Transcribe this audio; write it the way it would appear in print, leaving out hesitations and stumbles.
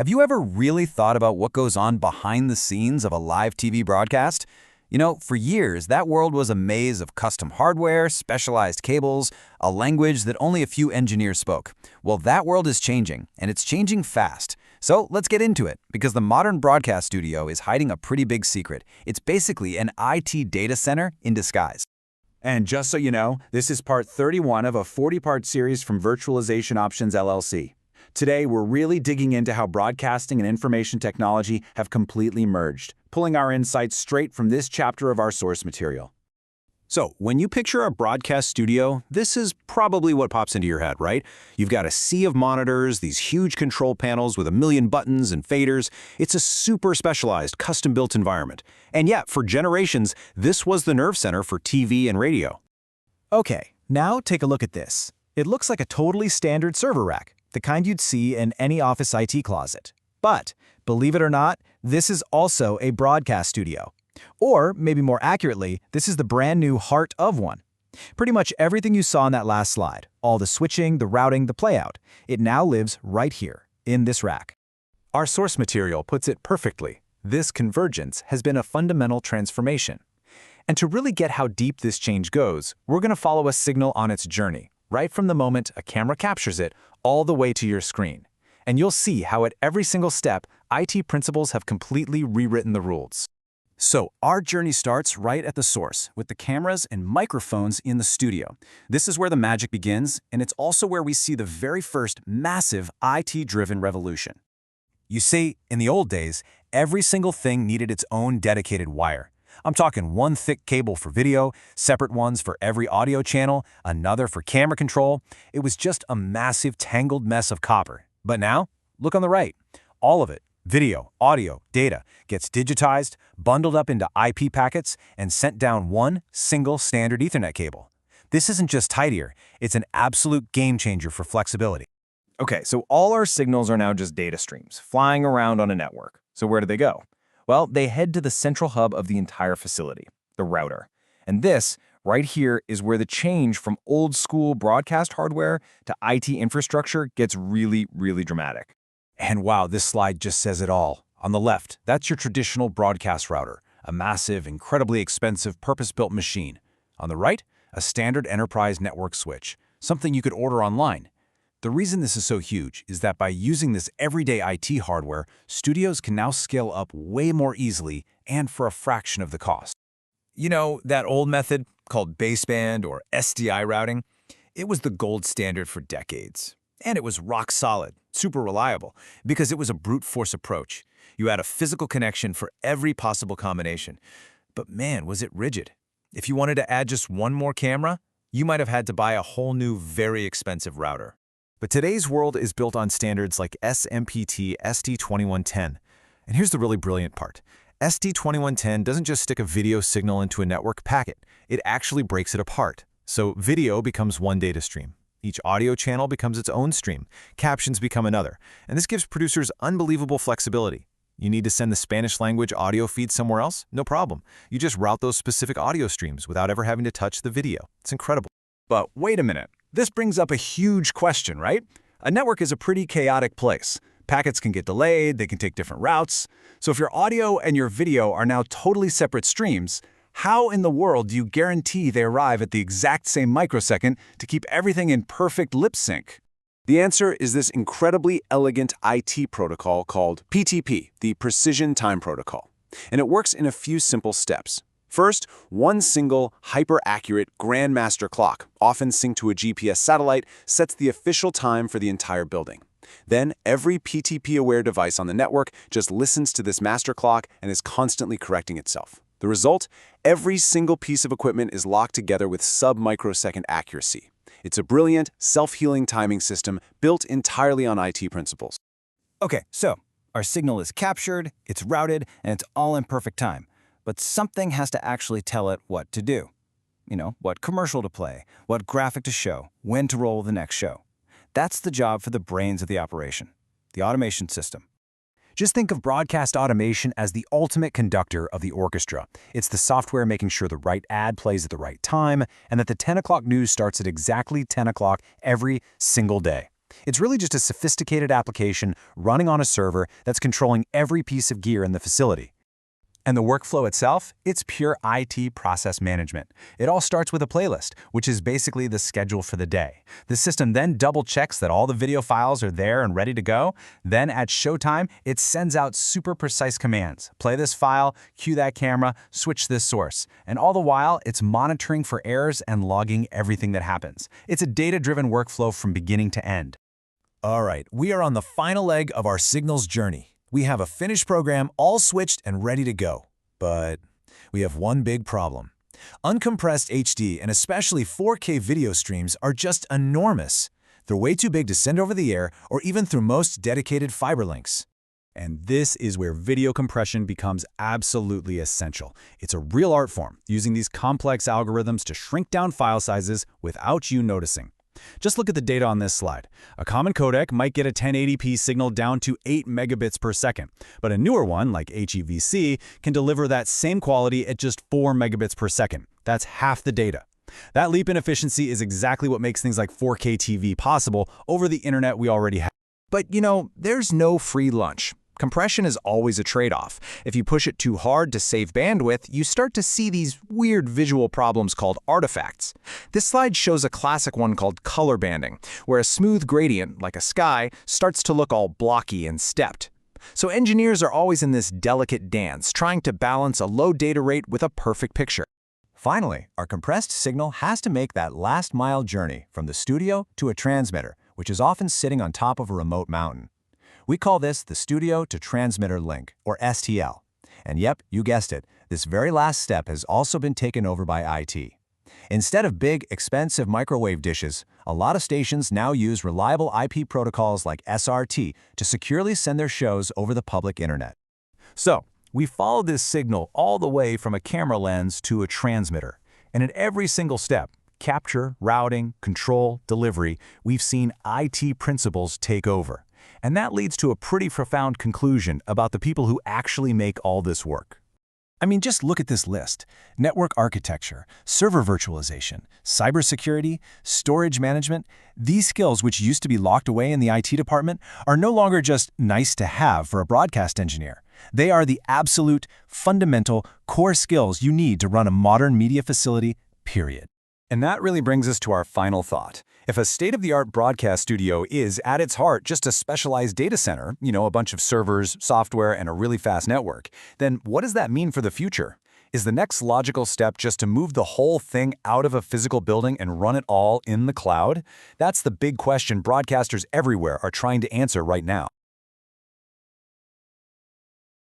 Have you ever really thought about what goes on behind the scenes of a live TV broadcast? You know, for years, that world was a maze of custom hardware, specialized cables, a language that only a few engineers spoke. Well, that world is changing, and it's changing fast. So let's get into it, because the modern broadcast studio is hiding a pretty big secret. It's basically an IT data center in disguise. And just so you know, this is part 31 of a 40-part series from Virtualization Options LLC. Today, we're really digging into how broadcasting and information technology have completely merged, pulling our insights straight from this chapter of our source material. So, when you picture a broadcast studio, this is probably what pops into your head, right? You've got a sea of monitors, these huge control panels with a million buttons and faders. It's a super specialized, custom-built environment. And yet, for generations, this was the nerve center for TV and radio. Okay, now take a look at this. It looks like a totally standard server rack, the kind you'd see in any office IT closet. But, believe it or not, this is also a broadcast studio. Or, maybe more accurately, this is the brand new heart of one. Pretty much everything you saw in that last slide, all the switching, the routing, the playout, it now lives right here, in this rack. Our source material puts it perfectly. This convergence has been a fundamental transformation. And to really get how deep this change goes, we're going to follow a signal on its journey, right from the moment a camera captures it, all the way to your screen. And you'll see how at every single step, IT principles have completely rewritten the rules. So our journey starts right at the source, with the cameras and microphones in the studio. This is where the magic begins, and it's also where we see the very first massive IT-driven revolution. You see, in the old days, every single thing needed its own dedicated wire. I'm talking one thick cable for video, separate ones for every audio channel, another for camera control. It was just a massive tangled mess of copper. But now, look on the right. All of it, video, audio, data, gets digitized, bundled up into IP packets, and sent down one single standard Ethernet cable. This isn't just tidier, it's an absolute game changer for flexibility. Okay, so all our signals are now just data streams, flying around on a network. So where do they go? Well, they head to the central hub of the entire facility, the router. And this, right here, is where the change from old-school broadcast hardware to IT infrastructure gets really, really dramatic. And wow, this slide just says it all. On the left, that's your traditional broadcast router, a massive, incredibly expensive, purpose-built machine. On the right, a standard enterprise network switch, something you could order online. The reason this is so huge is that by using this everyday IT hardware, studios can now scale up way more easily and for a fraction of the cost. You know, that old method called baseband or SDI routing? It was the gold standard for decades. And it was rock solid, super reliable, because it was a brute force approach. You had a physical connection for every possible combination. But man, was it rigid. If you wanted to add just one more camera, you might have had to buy a whole new, very expensive router. But today's world is built on standards like SNMP SD-2110. And here's the really brilliant part. SD-2110 doesn't just stick a video signal into a network packet. It actually breaks it apart. So video becomes one data stream. Each audio channel becomes its own stream. Captions become another. And this gives producers unbelievable flexibility. You need to send the Spanish language audio feed somewhere else? No problem. You just route those specific audio streams without ever having to touch the video. It's incredible. But wait a minute. This brings up a huge question, right? A network is a pretty chaotic place. Packets can get delayed, they can take different routes. So if your audio and your video are now totally separate streams, how in the world do you guarantee they arrive at the exact same microsecond to keep everything in perfect lip sync? The answer is this incredibly elegant IT protocol called PTP, the Precision Time Protocol. And it works in a few simple steps. First, one single, hyper-accurate Grandmaster clock, often synced to a GPS satellite, sets the official time for the entire building. Then, every PTP-aware device on the network just listens to this master clock and is constantly correcting itself. The result? Every single piece of equipment is locked together with sub-microsecond accuracy. It's a brilliant, self-healing timing system built entirely on IT principles. Okay, so our signal is captured, it's routed, and it's all in perfect time. But something has to actually tell it what to do. You know, what commercial to play, what graphic to show, when to roll the next show. That's the job for the brains of the operation, the automation system. Just think of broadcast automation as the ultimate conductor of the orchestra. It's the software making sure the right ad plays at the right time and that the 10 o'clock news starts at exactly 10 o'clock every single day. It's really just a sophisticated application running on a server that's controlling every piece of gear in the facility. And the workflow itself, it's pure IT process management. It all starts with a playlist, which is basically the schedule for the day. The system then double-checks that all the video files are there and ready to go. Then at showtime, it sends out super precise commands. Play this file, cue that camera, switch this source. And all the while, it's monitoring for errors and logging everything that happens. It's a data-driven workflow from beginning to end. All right, we are on the final leg of our signals journey. We have a finished program all switched and ready to go. But we have one big problem. Uncompressed HD and especially 4K video streams are just enormous. They're way too big to send over the air or even through most dedicated fiber links. And this is where video compression becomes absolutely essential. It's a real art form, using these complex algorithms to shrink down file sizes without you noticing. Just look at the data on this slide. A common codec might get a 1080p signal down to 8 megabits per second, but a newer one, like HEVC, can deliver that same quality at just 4 megabits per second. That's half the data. That leap in efficiency is exactly what makes things like 4K TV possible over the internet we already have. But there's no free lunch. Compression is always a trade-off. If you push it too hard to save bandwidth, you start to see these weird visual problems called artifacts. This slide shows a classic one called color banding, where a smooth gradient, like a sky, starts to look all blocky and stepped. So engineers are always in this delicate dance, trying to balance a low data rate with a perfect picture. Finally, our compressed signal has to make that last-mile journey from the studio to a transmitter, which is often sitting on top of a remote mountain. We call this the Studio to Transmitter Link, or STL. And yep, you guessed it, this very last step has also been taken over by IT. Instead of big, expensive microwave dishes, a lot of stations now use reliable IP protocols like SRT to securely send their shows over the public internet. So, we followed this signal all the way from a camera lens to a transmitter. And at every single step, capture, routing, control, delivery, we've seen IT principles take over. And that leads to a pretty profound conclusion about the people who actually make all this work. I mean, just look at this list. Network architecture, server virtualization, cybersecurity, storage management. These skills, which used to be locked away in the IT department, are no longer just nice to have for a broadcast engineer. They are the absolute, fundamental, core skills you need to run a modern media facility, period. And that really brings us to our final thought. If a state-of-the-art broadcast studio is, at its heart, just a specialized data center, a bunch of servers, software, and a really fast network, then what does that mean for the future? Is the next logical step just to move the whole thing out of a physical building and run it all in the cloud? That's the big question broadcasters everywhere are trying to answer right now.